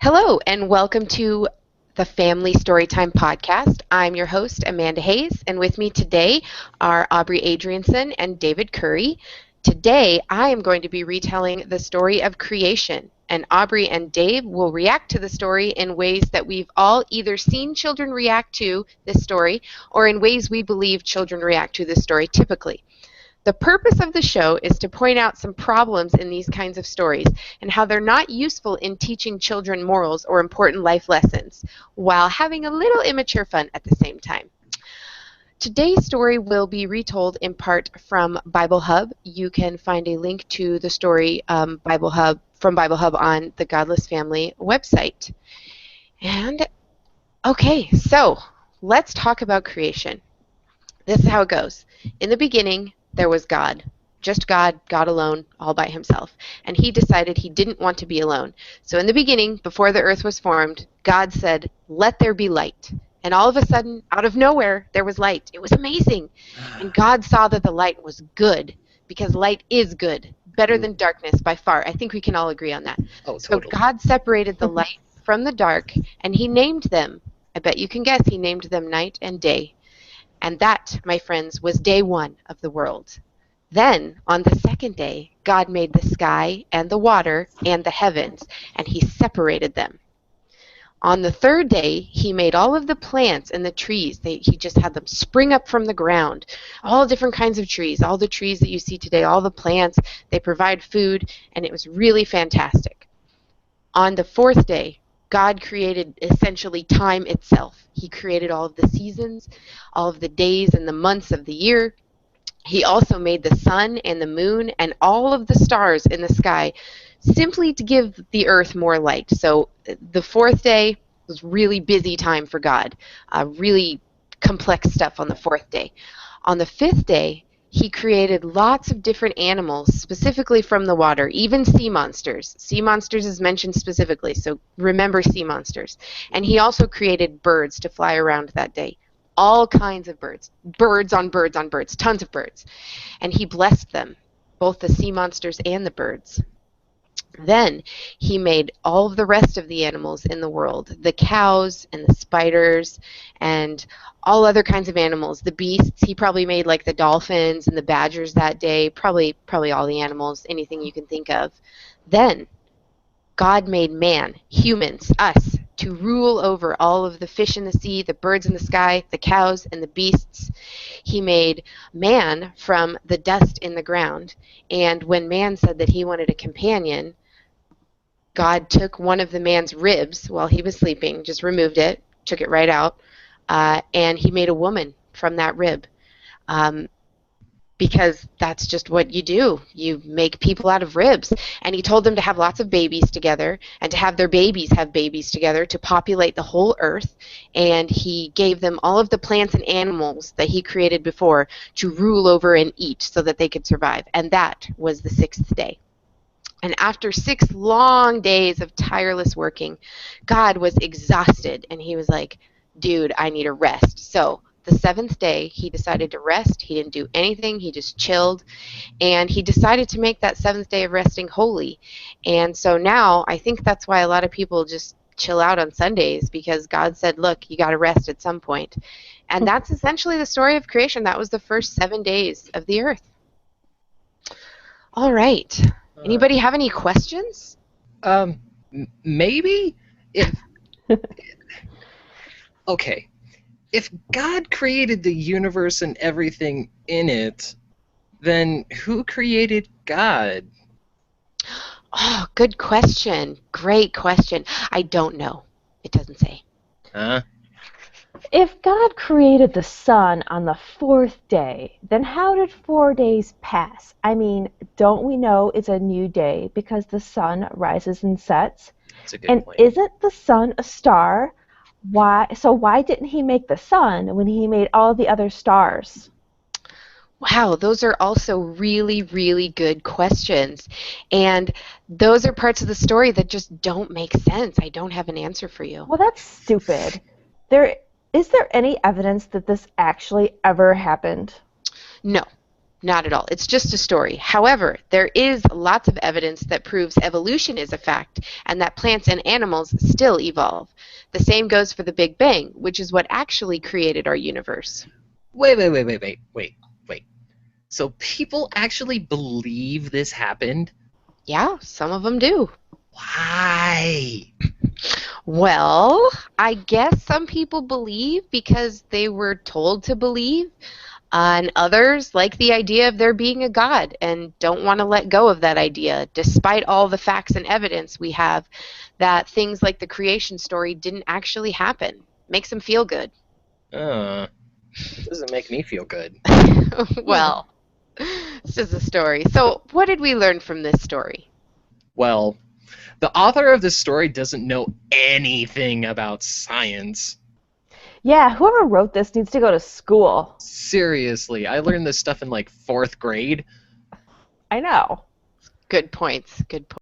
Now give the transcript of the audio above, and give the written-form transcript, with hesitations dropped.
Hello, and welcome to the Family Storytime Podcast. I'm your host, Amanda Hayes, and with me today are Aubrey Adrianson and David Curry. Today, I am going to be retelling the story of creation, and Aubrey and Dave will react to the story in ways that we've all either seen children react to this story or in ways we believe children react to this story typically. The purpose of the show is to point out some problems in these kinds of stories and how they're not useful in teaching children morals or important life lessons, while having a little immature fun at the same time. Today's story will be retold in part from Bible Hub. You can find a link to the story from Bible Hub on the Godless Family website. And okay, so let's talk about creation. This is how it goes. In the beginning, there was God. Just God, God alone, all by himself. And he decided he didn't want to be alone. So in the beginning, before the earth was formed, God said, "Let there be light." And all of a sudden, out of nowhere, there was light. It was amazing. And God saw that the light was good, because light is good, better than darkness by far. I think we can all agree on that. Oh, So totally. God separated the light from the dark, and he named them. I bet you can guess he named them night and day. And that, my friends, was day one of the world. Then, on the second day, God made the sky and the water and the heavens, and he separated them. On the third day, he made all of the plants and the trees. He just had them spring up from the ground. All different kinds of trees, all the trees that you see today, all the plants. They provide food, and it was really fantastic. On the fourth day, God created essentially time itself. He created all of the seasons, all of the days and the months of the year. He also made the sun and the moon and all of the stars in the sky simply to give the earth more light. So the fourth day was really busy time for God, really complex stuff on the fourth day. On the fifth day, he created lots of different animals, specifically from the water, even sea monsters. Sea monsters is mentioned specifically, so remember sea monsters. And he also created birds to fly around that day. All kinds of birds. Birds on birds on birds. Tons of birds. And he blessed them, both the sea monsters and the birds. Then he made all of the rest of the animals in the world, the cows and the spiders and all other kinds of animals, the beasts. He probably made like the dolphins and the badgers that day, probably all the animals, anything you can think of. Then God made man, humans, us, to rule over all of the fish in the sea, the birds in the sky, the cows, and the beasts. He made man from the dust in the ground. And when man said that he wanted a companion, God took one of the man's ribs while he was sleeping, just removed it, took it right out, and he made a woman from that rib. Um, because that's just what you do. You make people out of ribs. And he told them to have lots of babies together and to have their babies have babies together to populate the whole earth. And he gave them all of the plants and animals that he created before to rule over and eat so that they could survive. And that was the sixth day. And after 6 long days of tireless working, God was exhausted, and he was like, "Dude, I need a rest." So the seventh day, he decided to rest. He didn't do anything. He just chilled. And he decided to make that seventh day of resting holy. And so now I think that's why a lot of people just chill out on Sundays, because God said, look, you got to rest at some point. And that's essentially the story of creation. That was the first 7 days of the earth. All right. Anybody have any questions? Maybe if okay, if God created the universe and everything in it, then who created God? Oh, good question. Great question. I don't know. It doesn't say. Huh? If God created the sun on the fourth day, then how did 4 days pass? I mean, don't we know it's a new day because the sun rises and sets? That's a good And point. isn't the sun a star? Why didn't he make the sun when he made all the other stars? Wow, those are also really, really good questions. And those are parts of the story that just don't make sense. I don't have an answer for you. Well, that's stupid. Is there any evidence that this actually ever happened? No. Not at all. It's just a story. However, there is lots of evidence that proves evolution is a fact and that plants and animals still evolve. The same goes for the Big Bang, which is what actually created our universe. Wait. So people actually believe this happened? Yeah, some of them do. Why? Well, I guess some people believe because they were told to believe, and others like the idea of there being a God and don't want to let go of that idea, despite all the facts and evidence we have that things like the creation story didn't actually happen. Makes them feel good. Doesn't make me feel good. Well, it's just a story. So, what did we learn from this story? Well, the author of this story doesn't know anything about science. Yeah, whoever wrote this needs to go to school. Seriously, I learned this stuff in like 4th grade. I know. Good points. Good points.